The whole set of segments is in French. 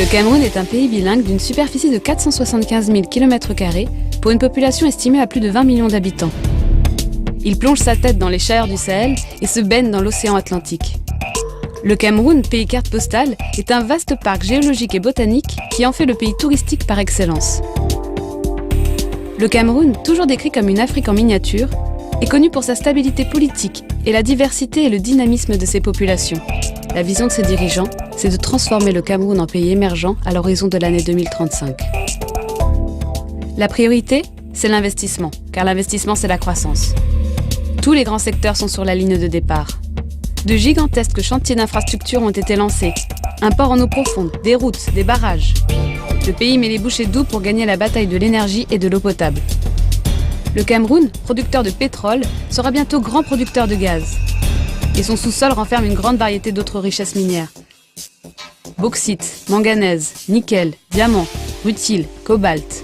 Le Cameroun est un pays bilingue d'une superficie de 475 000 km² pour une population estimée à plus de 20 millions d'habitants. Il plonge sa tête dans les chaleurs du Sahel et se baigne dans l'océan Atlantique. Le Cameroun, pays carte postale, est un vaste parc géologique et botanique qui en fait le pays touristique par excellence. Le Cameroun, toujours décrit comme une Afrique en miniature, est connu pour sa stabilité politique et la diversité et le dynamisme de ses populations. La vision de ses dirigeants, c'est de transformer le Cameroun en pays émergent à l'horizon de l'année 2035. La priorité, c'est l'investissement, car l'investissement, c'est la croissance. Tous les grands secteurs sont sur la ligne de départ. De gigantesques chantiers d'infrastructures ont été lancés. Un port en eau profonde, des routes, des barrages. Le pays met les bouchées doubles pour gagner la bataille de l'énergie et de l'eau potable. Le Cameroun, producteur de pétrole, sera bientôt grand producteur de gaz. Et son sous-sol renferme une grande variété d'autres richesses minières. Bauxite, manganèse, nickel, diamant, rutile, cobalt.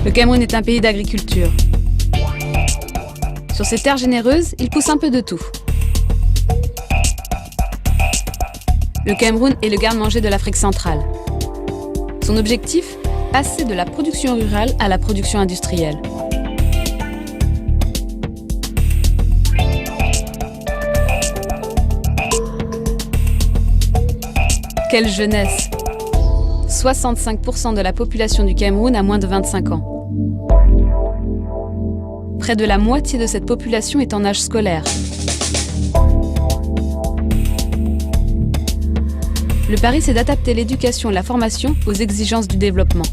Le Cameroun est un pays d'agriculture. Sur ces terres généreuses, il pousse un peu de tout. Le Cameroun est le garde-manger de l'Afrique centrale. Son objectif, passer de la production rurale à la production industrielle. Quelle jeunesse! 65% de la population du Cameroun a moins de 25 ans. Près de la moitié de cette population est en âge scolaire. Le pari, c'est d'adapter l'éducation et la formation aux exigences du développement.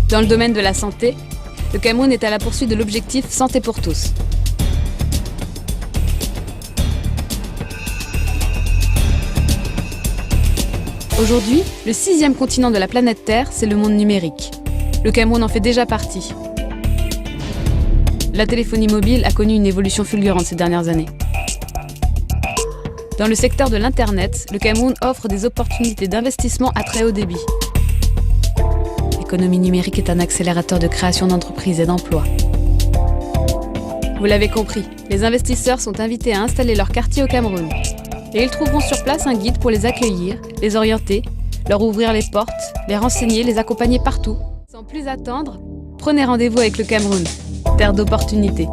Dans le domaine de la santé, le Cameroun est à la poursuite de l'objectif Santé pour tous. Aujourd'hui, le 6e continent de la planète Terre, c'est le monde numérique. Le Cameroun en fait déjà partie. La téléphonie mobile a connu une évolution fulgurante ces dernières années. Dans le secteur de l'Internet, le Cameroun offre des opportunités d'investissement à très haut débit. L'économie numérique est un accélérateur de création d'entreprises et d'emplois. Vous l'avez compris, les investisseurs sont invités à installer leur quartier au Cameroun. Et ils trouveront sur place un guide pour les accueillir, les orienter, leur ouvrir les portes, les renseigner, les accompagner partout. Sans plus attendre, prenez rendez-vous avec le Cameroun, terre d'opportunités.